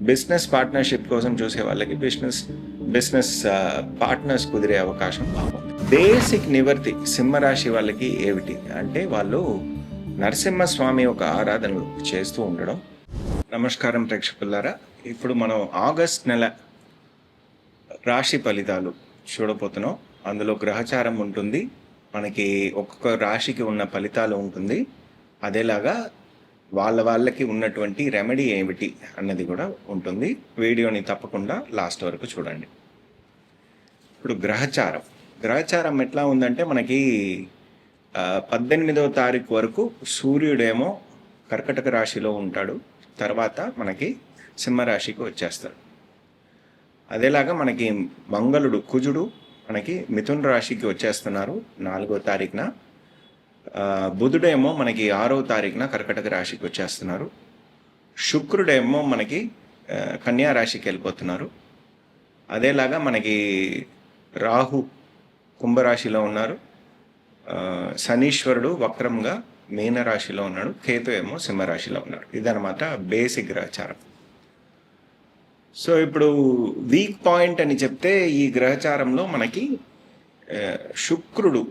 Business partnership కోసం చూసే వాళ్ళకి బిజినెస్ పార్ట్నర్స్ కుదిరే అవకాశం బాగుంది. బేసిక్ నివర్తి సింహరాశి వాళ్ళకి ఏమిటి అంటే వాళ్ళు నరసింహస్వామి ఒక ఆరాధనలు చేస్తూ ఉండడం. నమస్కారం ప్రేక్షకులారా, ఇప్పుడు మనం ఆగస్ట్ నెల రాశి ఫలితాలు చూడబోతున్నాం. అందులో గ్రహచారం ఉంటుంది, మనకి ఒక్కొక్క రాశికి ఉన్న ఫలితాలు ఉంటుంది. అదేలాగా వాళ్ళకి ఉన్నటువంటి రెమెడీ ఏమిటి అన్నది కూడా ఉంటుంది. వీడియోని తప్పకుండా లాస్ట్ వరకు చూడండి. ఇప్పుడు గ్రహచారం ఎట్లా ఉందంటే మనకి 18వ తారీఖు వరకు సూర్యుడేమో కర్కటక రాశిలో ఉంటాడు, తర్వాత మనకి సింహరాశికి వచ్చేస్తాడు. అదేలాగా మనకి మంగళుడు కుజుడు మనకి మిథున రాశికి వచ్చేస్తున్నారు 4వ తారీఖున. బుధుడేమో మనకి 6వ తారీఖున కర్కటక రాశికి వచ్చేస్తున్నారు. శుక్రుడేమో మనకి కన్యా రాశికి వెళ్ళిపోతున్నారు. అదేలాగా మనకి రాహు కుంభరాశిలో ఉన్నారు, శనీశ్వరుడు వక్రంగా మీనరాశిలో ఉన్నాడు, కేతు ఏమో సింహరాశిలో ఉన్నాడు. ఇదనమాట బేసిక్ గ్రహచారం. సో ఇప్పుడు వీక్ పాయింట్ అని చెప్తే ఈ గ్రహచారంలో మనకి శుక్రుడు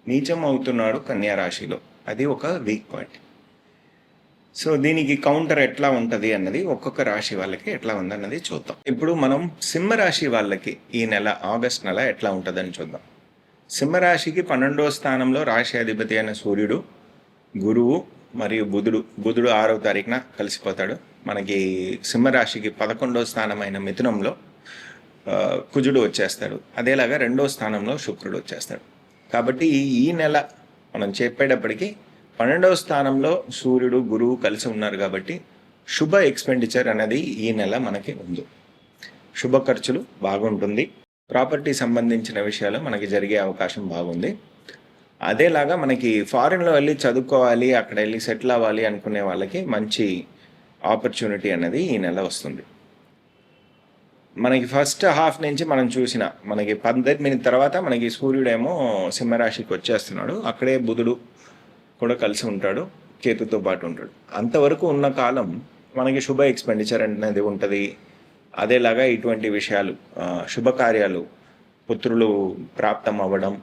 నీచం అవుతున్నాడు కన్యా రాశిలో, అది ఒక వీక్ పాయింట్. సో దీనికి కౌంటర్ ఎట్లా ఉంటుంది అన్నది ఒక్కొక్క రాశి వాళ్ళకి ఎట్లా ఉందన్నది చూద్దాం. ఇప్పుడు మనం సింహరాశి వాళ్ళకి ఈ నెల ఆగస్ట్ నెల ఎట్లా ఉంటుందని చూద్దాం. సింహరాశికి 12వ స్థానంలో రాశి అధిపతి అయిన సూర్యుడు, గురువు మరియు బుధుడు 6వ తారీఖున కలిసిపోతాడు. మనకి సింహరాశికి 11వ స్థానమైన మిథునంలో కుజుడు వచ్చేస్తాడు. అదేలాగా 2వ స్థానంలో శుక్రుడు వచ్చేస్తాడు. కాబట్టి ఈ నెల మనం చెప్పేటప్పటికి 12వ స్థానంలో సూర్యుడు గురువు కలిసి ఉన్నారు కాబట్టి శుభ ఎక్స్పెండిచర్ అనేది ఈ నెల మనకి ఉంది. శుభ ఖర్చులు బాగుంటుంది. ప్రాపర్టీ సంబంధించిన విషయాలు మనకి జరిగే అవకాశం బాగుంది. అదేలాగా మనకి ఫారిన్లో వెళ్ళి చదువుకోవాలి, అక్కడ వెళ్ళి సెటిల్ అవ్వాలి అనుకునే వాళ్ళకి మంచి ఆపర్చునిటీ అనేది ఈ నెల వస్తుంది. మనకి ఫస్ట్ హాఫ్ నుంచి మనం చూసిన మనకి 18 తర్వాత మనకి సూర్యుడేమో సింహరాశికి వచ్చేస్తున్నాడు. అక్కడే బుధుడు కూడా కలిసి ఉంటాడు, కేతుతో పాటు ఉంటాడు. అంతవరకు ఉన్న కాలం మనకి శుభ ఎక్స్పెండిచర్ అనేది ఉంటుంది. అదేలాగా ఇటువంటి విషయాలు శుభకార్యాలు, పుత్రులు ప్రాప్తం అవ్వడం,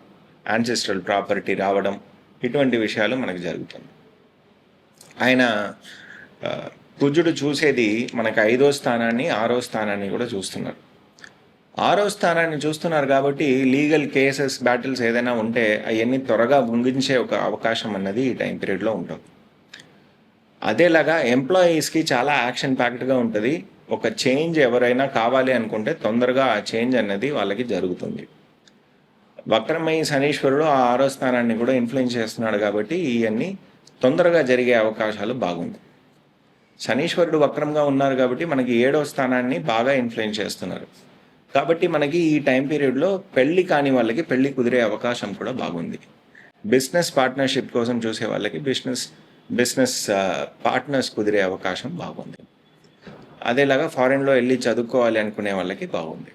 యాన్సెస్ట్రల్ ప్రాపర్టీ రావడం, ఇటువంటి విషయాలు మనకు జరుగుతుంది. ఆయన కుజుడు చూసేది మనకి 5వ స్థానాన్ని 6వ స్థానాన్ని కూడా చూస్తున్నారు. 6వ స్థానాన్ని చూస్తున్నారు కాబట్టి లీగల్ కేసెస్, బ్యాటిల్స్ ఏదైనా ఉంటే అవన్నీ త్వరగా ముగించే ఒక అవకాశం అన్నది ఈ టైం పీరియడ్లో ఉంటుంది. అదేలాగా ఎంప్లాయీస్కి చాలా యాక్షన్ ప్యాక్డ్గా ఉంటుంది. ఒక చేంజ్ ఎవరైనా కావాలి అనుకుంటే తొందరగా ఆ చేంజ్ అన్నది వాళ్ళకి జరుగుతుంది. వక్రమై శనీశ్వరుడు ఆ 6వ స్థానాన్ని కూడా ఇన్ఫ్లుయెన్స్ చేస్తున్నాడు కాబట్టి ఇవన్నీ తొందరగా జరిగే అవకాశాలు బాగుంది. శనీశ్వరుడు వక్రంగా ఉన్నారు కాబట్టి మనకి 7వ స్థానాన్ని బాగా ఇన్ఫ్లుయెన్స్ చేస్తున్నారు. కాబట్టి మనకి ఈ టైం పీరియడ్లో పెళ్లి కాని వాళ్ళకి పెళ్లి కుదిరే అవకాశం కూడా బాగుంది. బిజినెస్ పార్ట్నర్షిప్ కోసం చూసే వాళ్ళకి బిజినెస్ పార్ట్నర్స్ కుదిరే అవకాశం బాగుంది. అదేలాగా ఫారిన్లో వెళ్ళి చదువుకోవాలి అనుకునే వాళ్ళకి బాగుంది.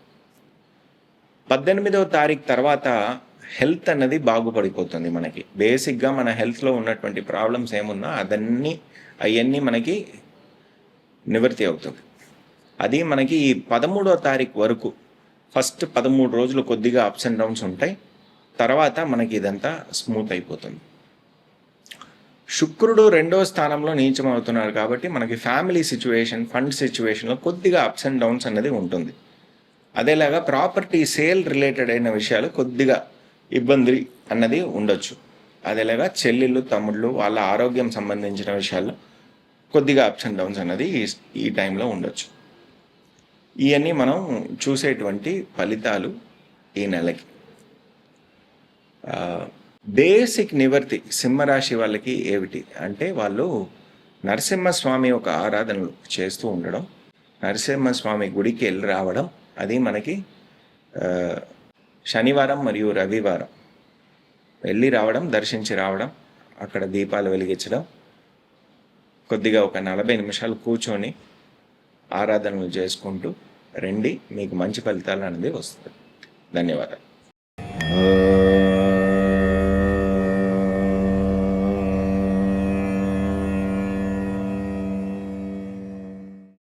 18వ తారీఖు తర్వాత హెల్త్ అన్నది బాగుపడిపోతుంది. మనకి బేసిక్గా మన హెల్త్లో ఉన్నటువంటి ప్రాబ్లమ్స్ ఏమున్నా అవన్నీ మనకి నివృత్తి అవుతుంది. అది మనకి ఈ 13వ తారీఖు వరకు ఫస్ట్ 13 రోజులు కొద్దిగా అప్స్ అండ్ డౌన్స్ ఉంటాయి. తర్వాత మనకి ఇదంతా స్మూత్ అయిపోతుంది. శుక్రుడు 2వ స్థానంలో నీచం అవుతున్నారు కాబట్టి మనకి ఫ్యామిలీ సిచ్యువేషన్, ఫండ్ సిచ్యువేషన్లో కొద్దిగా అప్స్ అండ్ డౌన్స్ అనేది ఉంటుంది. అదేలాగా ప్రాపర్టీ సేల్ రిలేటెడ్ అయిన విషయాలు కొద్దిగా ఇబ్బంది అన్నది ఉండొచ్చు. అదేలాగా చెల్లెళ్ళు, తమ్ముళ్ళు వాళ్ళ ఆరోగ్యం సంబంధించిన విషయాల్లో కొద్దిగా అప్స్ అండ్ డౌన్స్ అన్నది ఈ టైంలో ఉండొచ్చు. ఇవన్నీ మనం చూసేటువంటి ఫలితాలు ఈ నెలకి. బేసిక్ నివర్తి సింహరాశి వాళ్ళకి ఏమిటి అంటే వాళ్ళు నరసింహస్వామి ఒక ఆరాధనలు చేస్తూ ఉండడం, నరసింహస్వామి గుడికి వెళ్ళి రావడం. అది మనకి శనివారం మరియు రవివారం వెళ్ళి రావడం, దర్శించి రావడం, అక్కడ దీపాలు వెలిగించడం, కొద్దిగా ఒక 40 నిమిషాలు కూర్చొని ఆరాధనలు చేసుకుంటూ రండి, మీకు మంచి ఫలితాలు అనేది వస్తుంది. ధన్యవాదాలు.